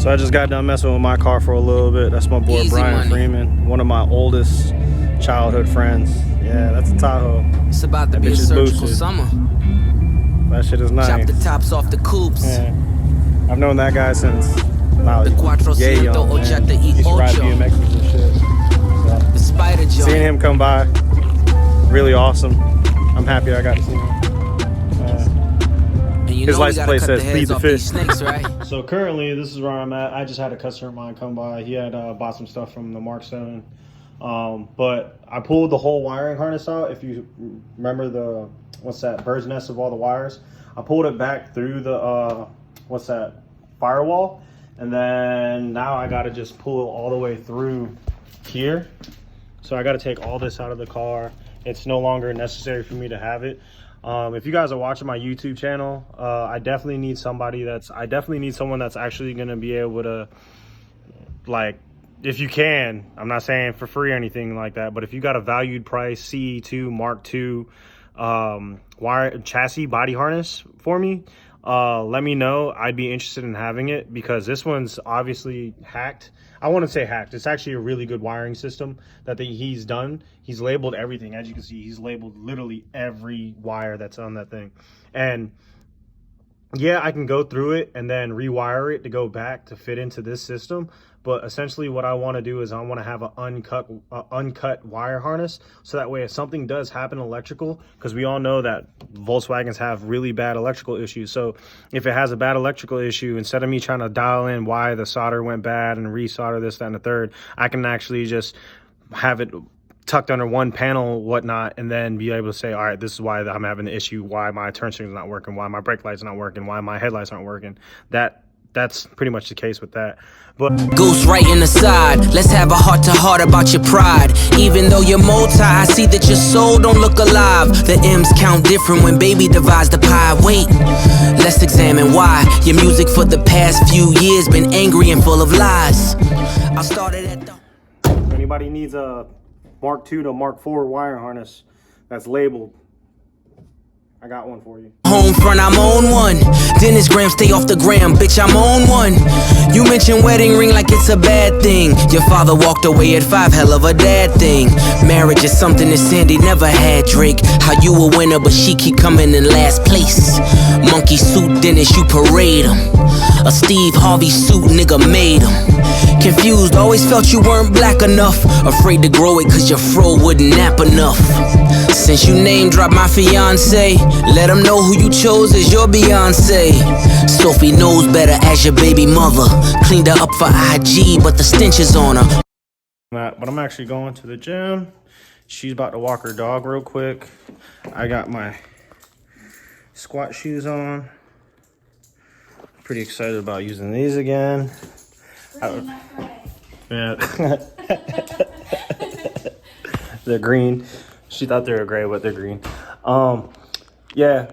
So I just got done messing with my car for a little bit. That's my boy Brian Freeman, one of my oldest childhood friends. Yeah, that's a Tahoe. It's about to be a surgical summer. That shit is nice. Chop the tops off the coupes. Yeah. I've known that guy since I was yay young, man. He used to ride BMXs and shit. So, the spider joint. Seeing him come by, really awesome. I'm happy I got to see him. His license plate says feed the fish. Snakes, right? So currently, this is where I'm at. I just had a customer of mine come by. He had bought some stuff from the Mark 7. But I pulled the whole wiring harness out. If you remember the, what's that, bird's nest of all the wires. I pulled it back through the, what's that, firewall. And then now I got to just pull it all the way through here. So I got to take all this out of the car. It's no longer necessary for me to have it. If you guys are watching my YouTube channel, I definitely need someone that's actually going to be able to, like, if you can, I'm not saying for free or anything like that, but if you got a valued price CE2 Mark II wire chassis body harness for me, let me know. I'd be interested in having it because this one's obviously hacked. I wouldn't say hacked. It's actually a really good wiring system that he's done. He's labeled everything. As you can see, he's labeled literally every wire that's on that thing. And yeah, I can go through it and then rewire it to go back to fit into this system. But essentially what I want to do is I want to have an uncut wire harness. So that way if something does happen electrical, because we all know that Volkswagens have really bad electrical issues. So if it has a bad electrical issue, instead of me trying to dial in why the solder went bad and resolder this, that, and the third, I can actually just have it tucked under one panel, whatnot, and then be able to say, all right, this is why I'm having the issue, why my turn signal's not working, why my brake light's not working, why my headlights aren't working. That's pretty much the case with that. But goose right in the side. Let's have a heart-to-heart about your pride. Even though you're multi, I see that your soul don't look alive. The M's count different when baby divides the pie. Wait, let's examine why your music for the past few years been angry and full of lies. I started at the... If anybody needs a Mark II to Mark IV wire harness that's labeled, I got one for you. Home front, I'm on one. Dennis Graham, stay off the gram, bitch, I'm on one. You mentioned wedding ring like it's a bad thing. Your father walked away at 5, hell of a dad thing. Marriage is something that Sandy never had, Drake. How you a winner, but she keep coming in last place. Monkey suit, Dennis, you parade him. A Steve Harvey suit, nigga made him. Confused, always felt you weren't black enough. Afraid to grow it cause your fro wouldn't nap enough. Since you name dropped my fiance, let them know who you chose as your Beyonce. Sophie knows better as your baby mother. Cleaned her up for IG, but the stench is on her. But I'm actually going to the gym. She's about to walk her dog real quick. I got my squat shoes on. Pretty excited about using these again. Yeah. They're green. She thought they were gray, but they're green. Yeah,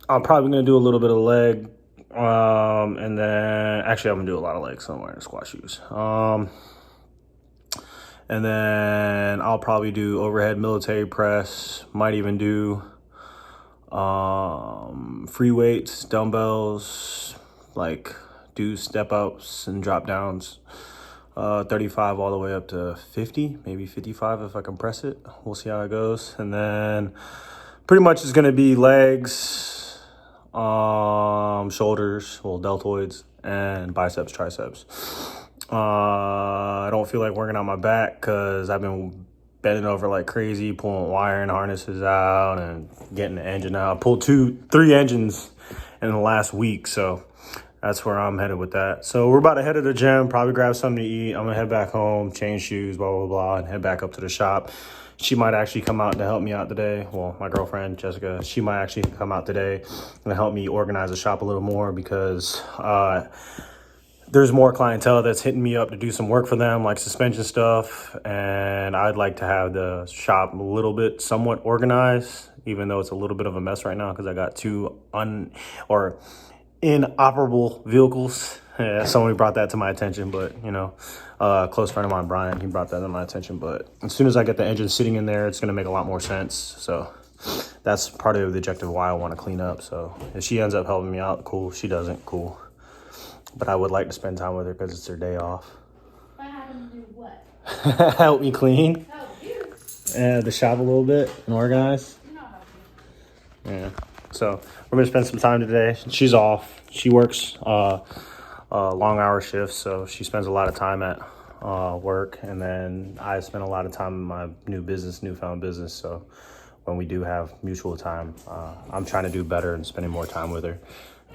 I'm probably gonna do a little bit of leg, and then actually I'm gonna do a lot of legs somewhere in the squat shoes. And then I'll probably do overhead military press. Might even do free weights, dumbbells, like do step ups and drop downs. 35 all the way up to 50, maybe 55 if I can press it. We'll see how it goes. And then pretty much it's gonna be legs, shoulders, well, deltoids, and biceps, triceps. I don't feel like working on my back because I've been bending over like crazy, pulling wire and harnesses out and getting the engine out. I pulled 3 engines in the last week, so that's where I'm headed with that. So we're about to head to the gym, probably grab something to eat. I'm gonna head back home, change shoes, blah, blah, blah, and head back up to the shop. She might actually come out to help me out today. Well, my girlfriend, Jessica, she might actually come out today and help me organize the shop a little more because there's more clientele that's hitting me up to do some work for them, like suspension stuff. And I'd like to have the shop a little bit somewhat organized, even though it's a little bit of a mess right now because I got 2 inoperable vehicles. Yeah, somebody brought that to my attention, but you know, a close friend of mine, Brian, he brought that to my attention. But as soon as I get the engine sitting in there, it's going to make a lot more sense. So that's part of the objective why I want to clean up. So if she ends up helping me out, cool. If she doesn't, cool. but I would like to spend time with her because it's her day off. If I happen to do what? Help me clean. Oh, you. The shop a little bit and organize. You know how to do. Yeah. So we're gonna spend some time today. She's off. She works long hour shifts, so she spends a lot of time at work, and then I spend a lot of time in my newfound business. So when we do have mutual time, I'm trying to do better and spending more time with her,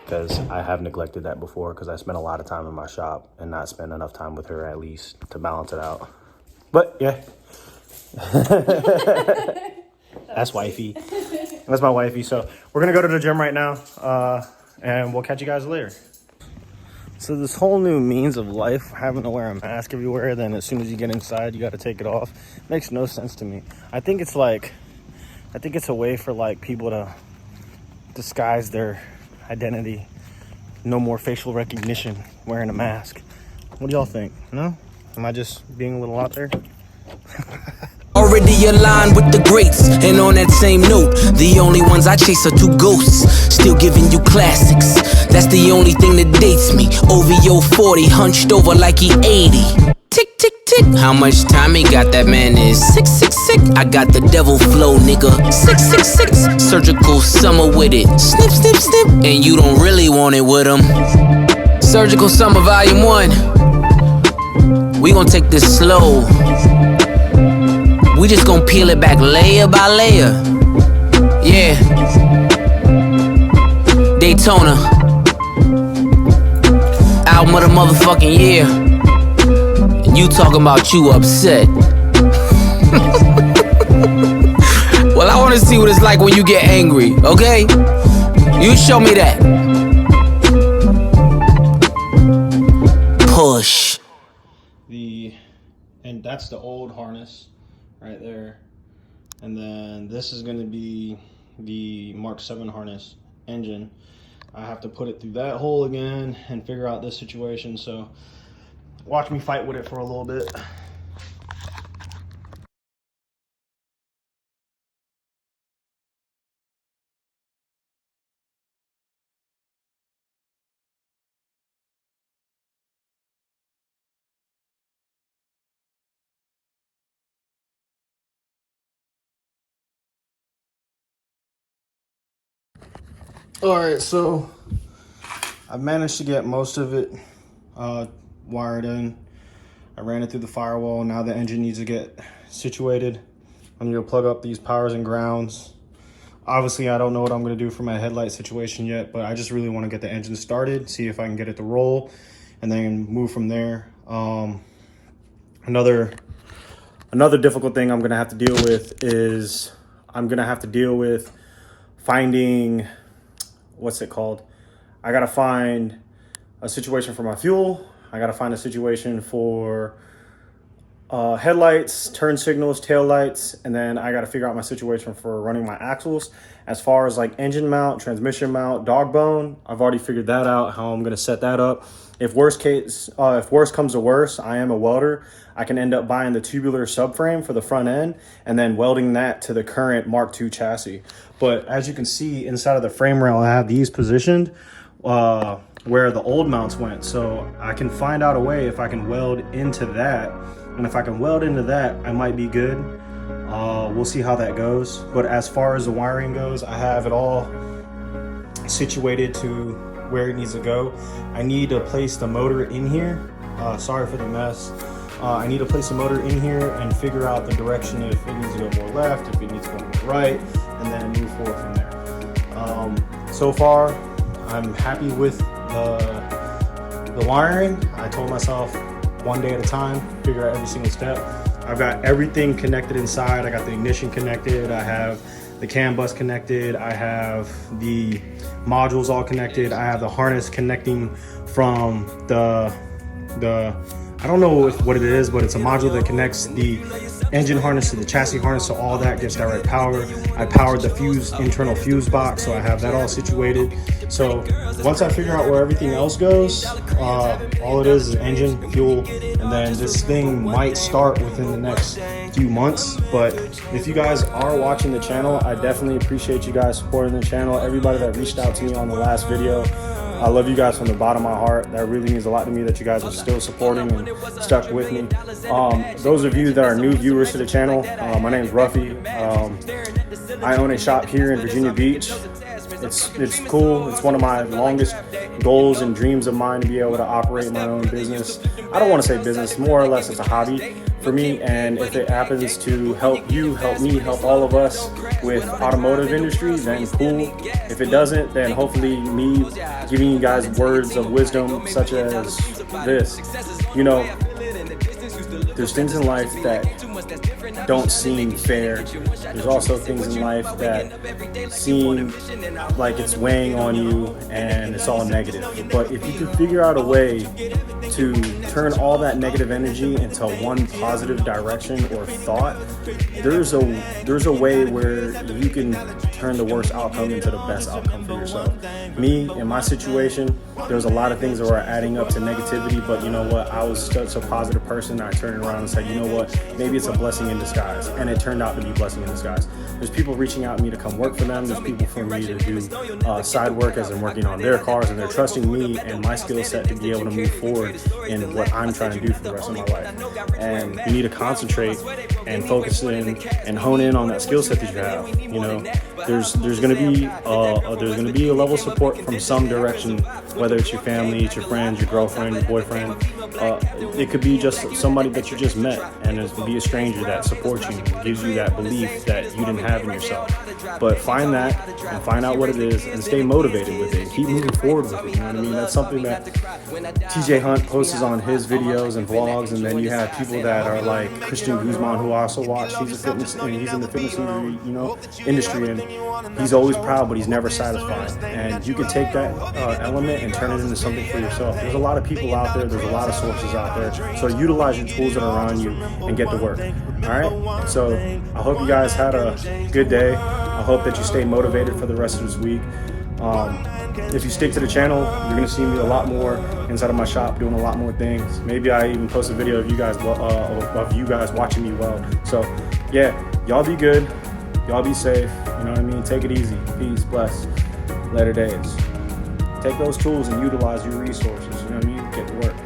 because I have neglected that before, because I spent a lot of time in my shop and not spend enough time with her, at least to balance it out. But yeah. That's wifey. That's my wifey. So we're gonna go to the gym right now, and we'll catch you guys later. So this whole new means of life, having to wear a mask everywhere, then as soon as you get inside, you got to take it off, makes no sense to me. I think it's a way for like people to disguise their identity. No more facial recognition wearing a mask. What do y'all think? No? Am I just being a little out there? Already aligned with the greats, and on that same note, the only ones I chase are two ghosts, still giving you classics. That's the only thing that dates me. OVO 40, hunched over like he 80. Tick, tick, tick. How much time he got? That man is 666. I got the devil flow, nigga. 666. Surgical summer with it. Snip, snip, snip. And you don't really want it with him. Surgical summer volume 1. We gon' take this slow. We just gon' peel it back layer by layer. Yeah. Daytona. Album of the motherfucking year. And you talking about you upset. Well, I wanna see what it's like when you get angry, okay? You show me that. Push. And that's the old harness right there, and then this is going to be the Mark 7 harness engine. I have to put it through that hole again and figure out this situation, so watch me fight with it for a little bit. All right, so I've managed to get most of it wired in. I ran it through the firewall. Now the engine needs to get situated. I'm gonna plug up these powers and grounds. Obviously, I don't know what I'm gonna do for my headlight situation yet, but I just really wanna get the engine started, see if I can get it to roll, and then move from there. Another difficult thing I'm gonna have to deal with is I'm gonna have to deal with finding, what's it called? I gotta find a situation for my fuel. I gotta find a situation for headlights, turn signals, tail lights, and then I gotta figure out my situation for running my axles. As far as like engine mount, transmission mount, dog bone, I've already figured that out, how I'm gonna set that up. If worst comes to worst, I am a welder. I can end up buying the tubular subframe for the front end and then welding that to the current Mark II chassis. But as you can see inside of the frame rail, I have these positioned where the old mounts went. So I can find out a way if I can weld into that. And if I can weld into that, I might be good. We'll see how that goes. But as far as the wiring goes, I have it all situated to where it needs to go. I need to place the motor in here. Sorry for the mess. I need to place the motor in here and figure out the direction, if it needs to go more left, if it needs to go more right, and then move forward from there. So far, I'm happy with the wiring. I told myself one day at a time, figure out every single step. I've got everything connected inside. I got the ignition connected. I have the CAN bus connected. I have the modules all connected. I have the harness connecting from the I don't know what it is, but it's a module that connects the engine harness to the chassis harness, so all that gets direct power. I powered the internal fuse box, so I have that all situated. So once I figure out where everything else goes, all it is engine, fuel, and then this thing might start within the next few months. But if you guys are watching the channel, I definitely appreciate you guys supporting the channel. Everybody that reached out to me on the last video, I love you guys from the bottom of my heart. That really means a lot to me that you guys are still supporting and stuck with me. Those of you that are new viewers to the channel, my name is Ruffy. I own a shop here in Virginia Beach. It's cool. It's one of my longest goals and dreams of mine to be able to operate my own business. I don't want to say business, more or less it's a hobby for me, and if it happens to help you, help me, help all of us with automotive industry, then cool. If it doesn't, then hopefully me giving you guys words of wisdom such as this. You know, there's things in life that don't seem fair. There's also things in life that seem like it's weighing on you and it's all negative. But if you can figure out a way to turn all that negative energy into one positive direction or thought, there's a way where you can turn the worst outcome into the best outcome for yourself. Me, in my situation, there was a lot of things that were adding up to negativity, but you know what? I was such a positive person. I turned around and said, you know what? Maybe it's a blessing in disguise. And it turned out to be a blessing in disguise. There's people reaching out to me to come work for them. There's people for me to do side work as I'm working on their cars, and they're trusting me and my skill set to be able to move forward in what I'm trying to do for the rest of my life. And you need to concentrate and focus in and hone in on that skill set that you have. You know, there's going to be a level of support from some direction, whether it's your family, it's your friends, your girlfriend, your boyfriend. It could be just somebody that you just met, and it could be a stranger that supports you, gives you that belief that you didn't have in yourself. But find that and find out what it is and stay motivated with it and keep moving forward with it. You know what I mean? That's something that TJ Hunt posts on his videos and vlogs, and then you have people that are like Christian Guzman, who I also watch. He's in the fitness industry, and he's always proud, but he's never satisfied. And you can take that element and turn it into something for yourself. There's a lot of people out there. There's a lot of sources out there. So utilize your tools that are around you and get to work. All right. So I hope you guys had a good day. I hope that you stay motivated for the rest of this week. If you stick to the channel, you're going to see me a lot more inside of my shop doing a lot more things. Maybe I even post a video of you guys watching me weld. So yeah, y'all be good. Y'all be safe. You know what I mean? Take it easy. Peace, bless. Later days. Take those tools and utilize your resources. You know what I mean? Get to work.